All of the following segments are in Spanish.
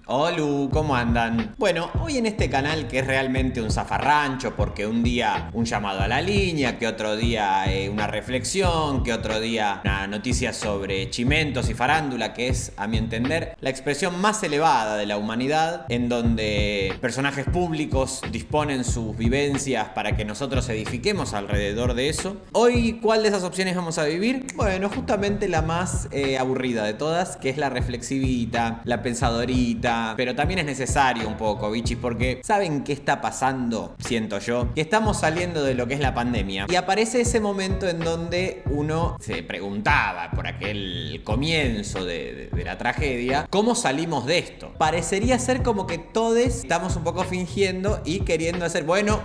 Hola, ¿cómo andan? Bueno, hoy en este canal que es realmente un zafarrancho, porque un día un llamado a la línea, que otro día una reflexión, que otro día una noticia sobre chimentos y farándula, que es, a mi entender, la expresión más elevada de la humanidad, en donde personajes públicos disponen sus vivencias para que nosotros edifiquemos alrededor de eso. Hoy, ¿cuál de esas opciones vamos a vivir? Bueno, justamente la más aburrida de todas, que es la reflexivita, la pensadorita, pero también es necesario un poco, bichis, porque ¿saben qué está pasando? Siento yo, que estamos saliendo de lo que es la pandemia y aparece ese momento en donde uno se preguntaba por aquel comienzo de la tragedia, ¿cómo salimos de esto? Parecería ser como que todos estamos un poco fingiendo y queriendo hacer, bueno,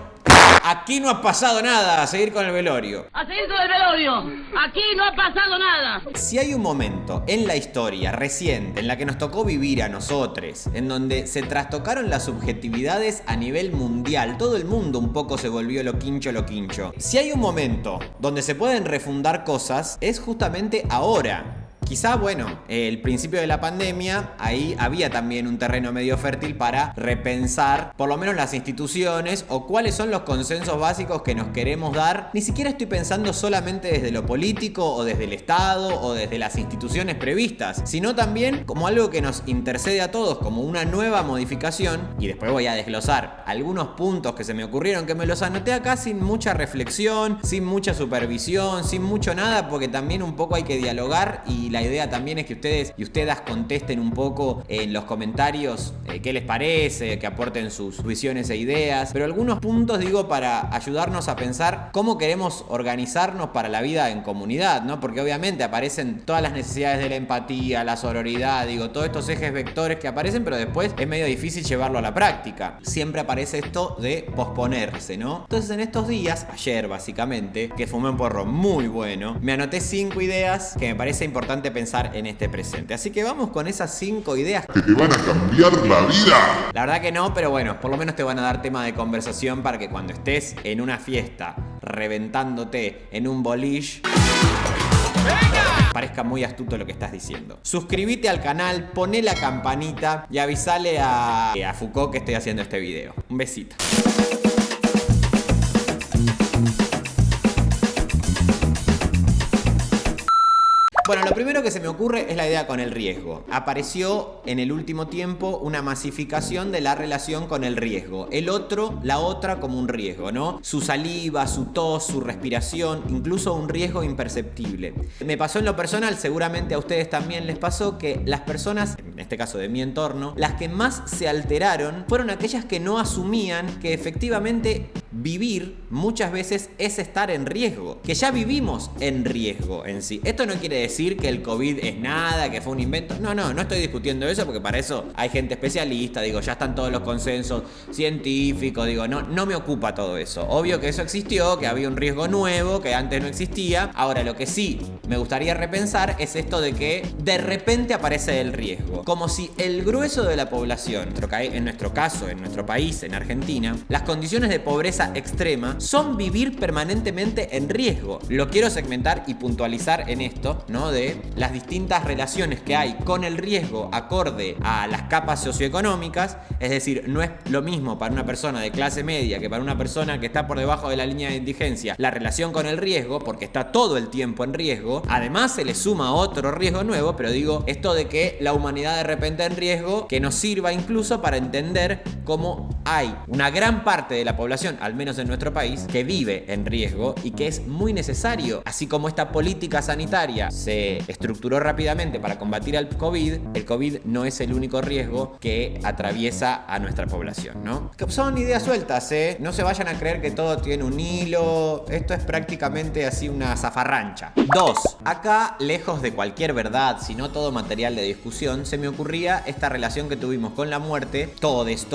aquí no ha pasado nada, a seguir con el velorio. ¡A seguir con el velorio! ¡Aquí no ha pasado nada! Si hay un momento en la historia reciente en la que nos tocó vivir a nosotros, en donde se trastocaron las subjetividades a nivel mundial, todo el mundo un poco se volvió lo quincho. Si hay un momento donde se pueden refundar cosas, es justamente ahora. Quizá, bueno, el principio de la pandemia, ahí había también un terreno medio fértil para repensar por lo menos las instituciones o cuáles son los consensos básicos que nos queremos dar. Ni siquiera estoy pensando solamente desde lo político o desde el Estado o desde las instituciones previstas, sino también como algo que nos intercede a todos, como una nueva modificación. Y después voy a desglosar algunos puntos que se me ocurrieron, que me los anoté acá sin mucha reflexión, sin mucha supervisión, sin mucho nada, porque también un poco hay que dialogar y la idea también es que ustedes y ustedes contesten un poco en los comentarios qué les parece, que aporten sus visiones e ideas, pero algunos puntos digo para ayudarnos a pensar cómo queremos organizarnos para la vida en comunidad, ¿no? Porque obviamente aparecen todas las necesidades de la empatía, la sororidad, digo, todos estos ejes vectores que aparecen, pero después es medio difícil llevarlo a la práctica. Siempre aparece esto de posponerse, ¿no? Entonces en estos días, ayer básicamente, que fumé un porro muy bueno, me anoté 5 ideas que me parece importante pensar en este presente. Así que vamos con esas 5 ideas que te van a cambiar la vida. La verdad que no, pero bueno, por lo menos te van a dar tema de conversación para que cuando estés en una fiesta reventándote en un boliche, parezca muy astuto lo que estás diciendo. Suscríbete al canal, poné la campanita y avísale a Foucault que estoy haciendo este video. Un besito. Bueno, lo primero que se me ocurre es la idea con el riesgo. Apareció en el último tiempo una masificación de la relación con el riesgo. El otro, la otra como un riesgo, ¿no? Su saliva, su tos, su respiración, incluso un riesgo imperceptible. Me pasó en lo personal, seguramente a ustedes también les pasó, que las personas, en este caso de mi entorno, las que más se alteraron fueron aquellas que no asumían que efectivamente vivir muchas veces es estar en riesgo, que ya vivimos en riesgo en sí. Esto no quiere decir que el COVID es nada, que fue un invento. No estoy discutiendo eso porque para eso hay gente especialista, digo, ya están todos los consensos científicos, digo, no me ocupa todo eso. Obvio que eso existió, que había un riesgo nuevo, que antes no existía. Ahora, lo que sí me gustaría repensar es esto de que de repente aparece el riesgo, como si el grueso de la población, en nuestro caso, en nuestro país, en Argentina, las condiciones de pobreza extrema son vivir permanentemente en riesgo. Lo quiero segmentar y puntualizar en esto, ¿no? De las distintas relaciones que hay con el riesgo acorde a las capas socioeconómicas. Es decir, no es lo mismo para una persona de clase media que para una persona que está por debajo de la línea de indigencia la relación con el riesgo, porque está todo el tiempo en riesgo. Además se le suma otro riesgo nuevo, pero digo, esto de que la humanidad de repente en riesgo, que nos sirva incluso para entender cómo hay una gran parte de la población, al menos en nuestro país, que vive en riesgo y que es muy necesario. Así como esta política sanitaria se estructuró rápidamente para combatir al COVID, el COVID no es el único riesgo que atraviesa a nuestra población, ¿no? Que son ideas sueltas, ¿eh? No se vayan a creer que todo tiene un hilo. Esto es prácticamente así una zafarrancha. 2. Acá, lejos de cualquier verdad, sino todo material de discusión, se me ocurría esta relación que tuvimos con la muerte, todos,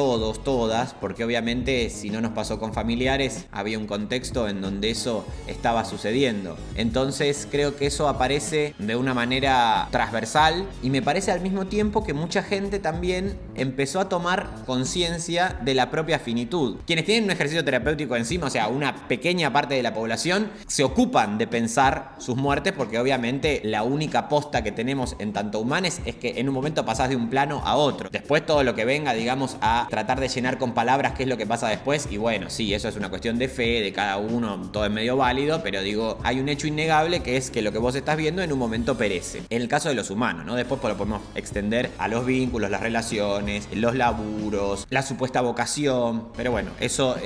todas, porque obviamente si no nos pasó con familia familiares había un contexto en donde eso estaba sucediendo. Entonces creo que eso aparece de una manera transversal y me parece al mismo tiempo que mucha gente también empezó a tomar conciencia de la propia finitud. Quienes tienen un ejercicio terapéutico encima, o sea, una pequeña parte de la población, se ocupan de pensar sus muertes porque obviamente la única posta que tenemos en tanto humanes es que en un momento pasás de un plano a otro. Después todo lo que venga, digamos, a tratar de llenar con palabras qué es lo que pasa después, y bueno, sí, eso es una cuestión de fe, de cada uno, todo es medio válido, pero digo, hay un hecho innegable que es que lo que vos estás viendo en un momento perece. En el caso de los humanos, ¿no? Después lo podemos extender a los vínculos, las relaciones, los laburos, la supuesta vocación, pero bueno, eso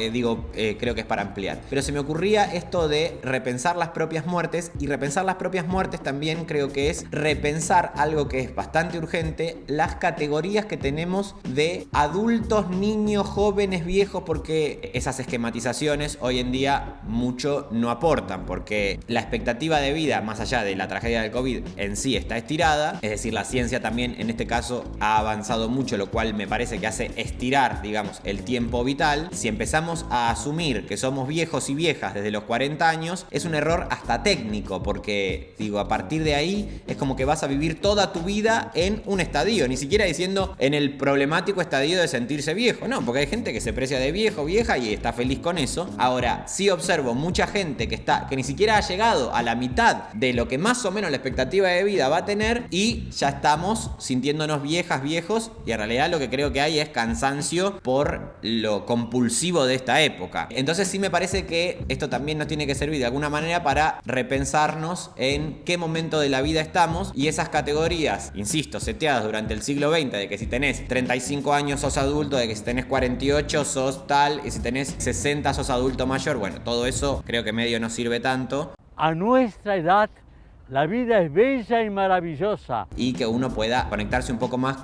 creo que es para ampliar. Pero se me ocurría esto de repensar las propias muertes, y repensar las propias muertes también creo que es repensar algo que es bastante urgente, las categorías que tenemos de adultos, niños, jóvenes, viejos, porque esas esquematizaciones hoy en día mucho no aportan, porque la expectativa de vida, más allá de la tragedia del COVID en sí, está estirada, es decir, la ciencia también en este caso ha avanzado mucho, lo cual me parece que hace estirar, digamos, el tiempo vital. Si empezamos a asumir que somos viejos y viejas desde los 40 años, es un error hasta técnico, porque a partir de ahí es como que vas a vivir toda tu vida en un estadio, ni siquiera diciendo en el problemático estadio de sentirse viejo, no, porque hay gente que se precia de viejo, vieja y está feliz con eso. Ahora, sí observo mucha gente que ni siquiera ha llegado a la mitad de lo que más o menos la expectativa de vida va a tener y ya estamos sintiéndonos viejas, viejos, y en realidad lo que creo que hay es cansancio por lo compulsivo de esta época. Entonces sí me parece que esto también nos tiene que servir de alguna manera para repensarnos en qué momento de la vida estamos, y esas categorías, insisto, seteadas durante el siglo XX, de que si tenés 35 años sos adulto, de que si tenés 48 sos tal, y si tenés 60 sos adulto mayor, bueno, todo eso creo que medio no sirve tanto. A nuestra edad, la vida es bella y maravillosa. Y que uno pueda conectarse un poco más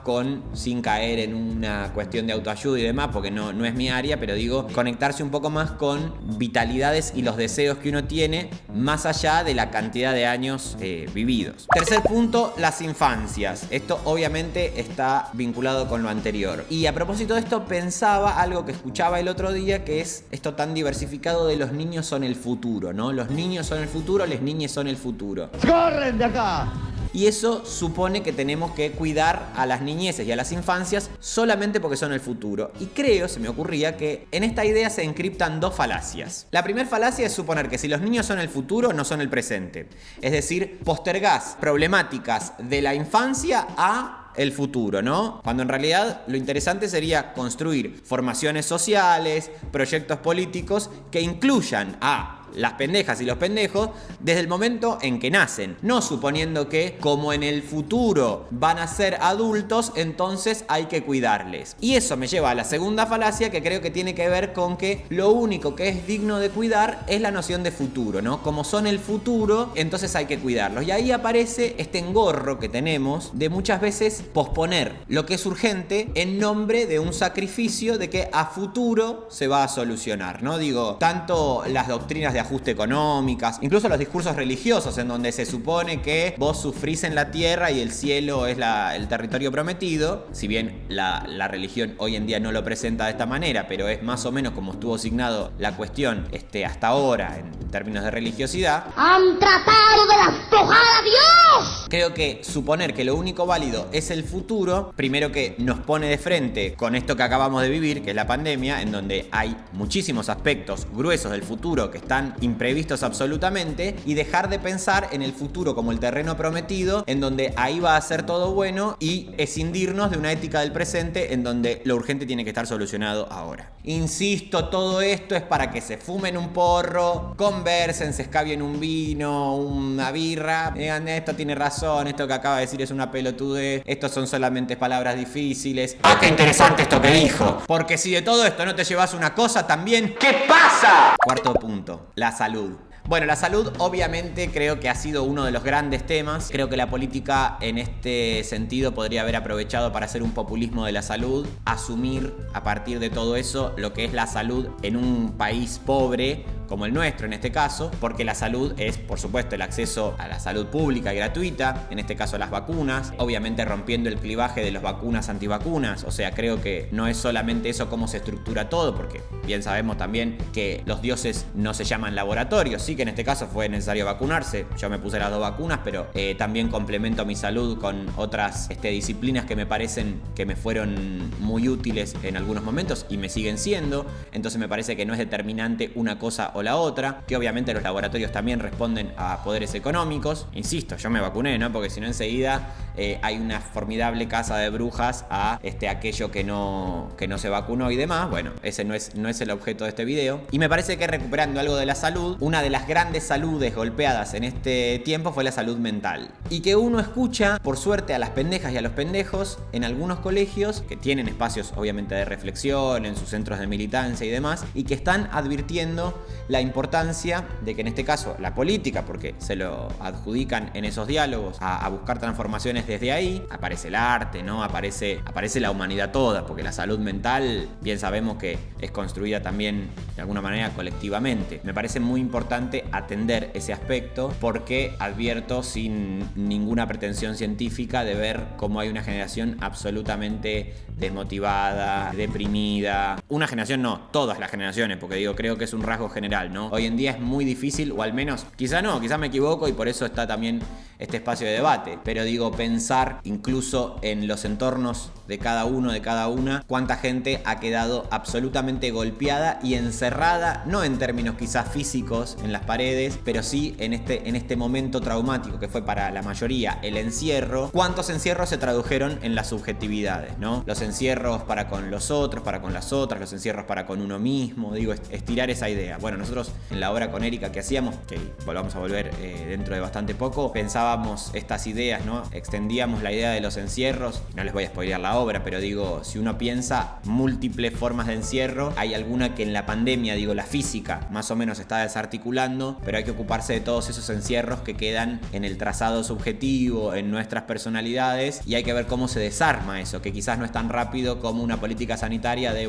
sin caer en una cuestión de autoayuda y demás, porque no es mi área, pero digo, conectarse un poco más con vitalidades y los deseos que uno tiene, más allá de la cantidad de años vividos. Tercer punto, las infancias. Esto obviamente está vinculado con lo anterior. Y a propósito de esto, pensaba algo que escuchaba el otro día, que es esto tan diversificado de los niños son el futuro, ¿no? Los niños son el futuro, las niñas son el futuro. ¡Corren de acá! Y eso supone que tenemos que cuidar a las niñeces y a las infancias solamente porque son el futuro. Y creo, se me ocurría, que en esta idea se encriptan dos falacias. La primera falacia es suponer que si los niños son el futuro, no son el presente. Es decir, postergás problemáticas de la infancia a el futuro, ¿no? Cuando en realidad lo interesante sería construir formaciones sociales, proyectos políticos que incluyan a las pendejas y los pendejos desde el momento en que nacen, no suponiendo que como en el futuro van a ser adultos, entonces hay que cuidarles. Y eso me lleva a la segunda falacia, que creo que tiene que ver con que lo único que es digno de cuidar es la noción de futuro, ¿no? Como son el futuro, entonces hay que cuidarlos. Y ahí aparece este engorro que tenemos de muchas veces posponer lo que es urgente en nombre de un sacrificio de que a futuro se va a solucionar, ¿no? Digo, tanto las doctrinas de ajuste económicas, incluso los discursos religiosos en donde se supone que vos sufrís en la tierra y el cielo es el territorio prometido, si bien la religión hoy en día no lo presenta de esta manera, pero es más o menos como estuvo asignado la cuestión hasta ahora en términos de religiosidad. ¡Han tratado de despojar a Dios! Creo que suponer que lo único válido es el futuro, primero que nos pone de frente con esto que acabamos de vivir, que es la pandemia, en donde hay muchísimos aspectos gruesos del futuro que están imprevistos absolutamente, y dejar de pensar en el futuro como el terreno prometido, en donde ahí va a ser todo bueno, y escindirnos de una ética del presente en donde lo urgente tiene que estar solucionado ahora. Insisto, todo esto es para que se fumen un porro, conversen, se escabien un vino, una birra, digan, esto tiene razón, esto que acaba de decir es una pelotudez, estos son solamente palabras difíciles. ¡Ah, qué interesante esto que dijo! Porque si de todo esto no te llevas una cosa también, ¿qué pasa? Cuarto punto, la salud. Bueno, la salud obviamente creo que ha sido uno de los grandes temas. Creo que la política en este sentido podría haber aprovechado para hacer un populismo de la salud, asumir a partir de todo eso lo que es la salud en un país pobre como el nuestro en este caso, porque la salud es, por supuesto, el acceso a la salud pública y gratuita, en este caso las vacunas, obviamente rompiendo el clivaje de los vacunas antivacunas. O sea, creo que no es solamente eso cómo se estructura todo, porque bien sabemos también que los dioses no se llaman laboratorios. Sí que en este caso fue necesario vacunarse, yo me puse las 2 vacunas, pero también complemento mi salud con otras disciplinas que me parecen que me fueron muy útiles en algunos momentos y me siguen siendo. Entonces me parece que no es determinante una cosa o la otra, que obviamente los laboratorios también responden a poderes económicos. Insisto, yo me vacuné, ¿no? Porque si no enseguida hay una formidable casa de brujas a aquello que no se vacunó y demás. Bueno, ese no es el objeto de este video. Y me parece que recuperando algo de la salud, una de las grandes saludes golpeadas en este tiempo fue la salud mental. Y que uno escucha, por suerte, a las pendejas y a los pendejos en algunos colegios que tienen espacios obviamente de reflexión, en sus centros de militancia y demás, y que están advirtiendo la importancia de que en este caso la política, porque se lo adjudican en esos diálogos a buscar transformaciones desde ahí, aparece el arte, ¿no? Aparece la humanidad toda, porque la salud mental bien sabemos que es construida también de alguna manera colectivamente. Me parece muy importante atender ese aspecto porque advierto sin ninguna pretensión científica de ver cómo hay una generación absolutamente desmotivada, deprimida. Una generación no, todas las generaciones, porque creo que es un rasgo general, ¿no? Hoy en día es muy difícil, o al menos, quizá me equivoco y por eso está también este espacio de debate, pero pensar incluso en los entornos de cada uno, de cada una, cuánta gente ha quedado absolutamente golpeada y encerrada, no en términos quizás físicos en las paredes, pero sí en este momento traumático que fue para la mayoría el encierro. ¿Cuántos encierros se tradujeron en las subjetividades, ¿no? Los encierros para con los otros, para con las otras, los encierros para con uno mismo, estirar esa idea. Bueno, nosotros en la obra con Erika que hacíamos, que volvamos a volver dentro de bastante poco, pensábamos estas ideas, ¿no? Extendíamos la idea de los encierros, no les voy a spoilear la obra, pero si uno piensa múltiples formas de encierro, hay alguna que en la pandemia, la física, más o menos está desarticulando, pero hay que ocuparse de todos esos encierros que quedan en el trazado subjetivo, en nuestras personalidades, y hay que ver cómo se desarma eso, que quizás no es tan rápido como una política sanitaria de,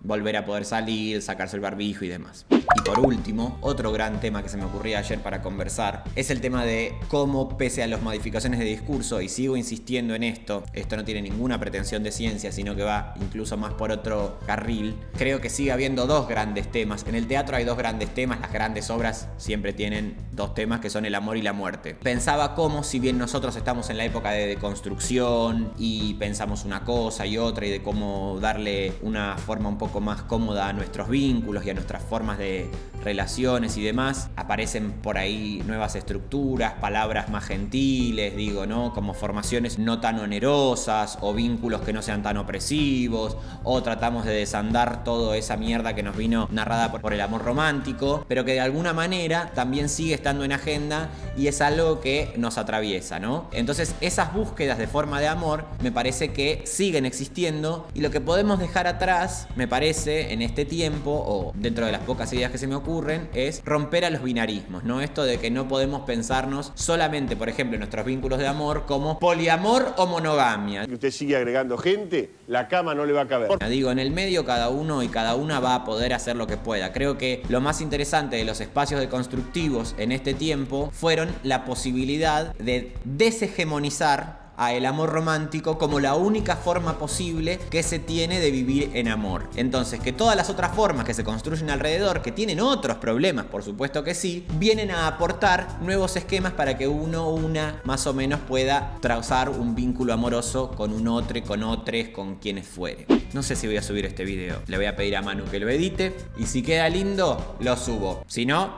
volver a poder salir, sacarse el barbijo y demás. Y por último, otro gran tema que se me ocurría ayer para conversar es el tema de cómo, pese a las modificaciones de discurso, y sigo insistiendo en esto no tiene ninguna pretensión de ciencia, sino que va incluso más por otro carril, creo que sigue habiendo 2 grandes temas. En el teatro hay 2 grandes temas, las grandes obras siempre tienen 2 temas que son el amor y la muerte. Pensaba cómo, si bien nosotros estamos en la época de deconstrucción y pensamos una cosa y otra, y de cómo darle una forma un poco más cómoda a nuestros vínculos y a nuestras formas de relaciones y demás, aparecen por ahí nuevas estructuras, palabras más gentiles, ¿no? Como formaciones no tan onerosas o vínculos que no sean tan opresivos, o tratamos de desandar toda esa mierda que nos vino narrada por el amor romántico, pero que de alguna manera también sigue estando en agenda y es algo que nos atraviesa, ¿no? Entonces esas búsquedas de forma de amor me parece que siguen existiendo, y lo que podemos dejar atrás, me parece, en este tiempo, o dentro de las pocas ideas que se me ocurren, es romper a los binarismos, ¿no? Esto de que no podemos pensarnos solamente, por ejemplo, en nuestros vínculos de amor como poliamor o monogamia. Usted sigue agregando gente, la cama no le va a caber. En el medio cada uno y cada una va a poder hacer lo que pueda. Creo que lo más interesante de los espacios deconstructivos en este tiempo fueron la posibilidad de deshegemonizar a el amor romántico como la única forma posible que se tiene de vivir en amor. Entonces, que todas las otras formas que se construyen alrededor, que tienen otros problemas, por supuesto que sí, vienen a aportar nuevos esquemas para que una más o menos pueda trazar un vínculo amoroso con un otro, con otros, con quienes fuere. No sé si voy a subir este video. Le voy a pedir a Manu que lo edite, y si queda lindo, lo subo. Si no,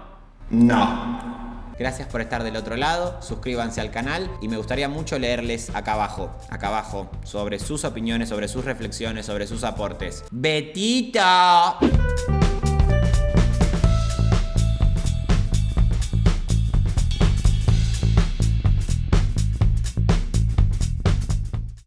no. Gracias por estar del otro lado, suscríbanse al canal y me gustaría mucho leerles acá abajo, sobre sus opiniones, sobre sus reflexiones, sobre sus aportes. ¡Betito!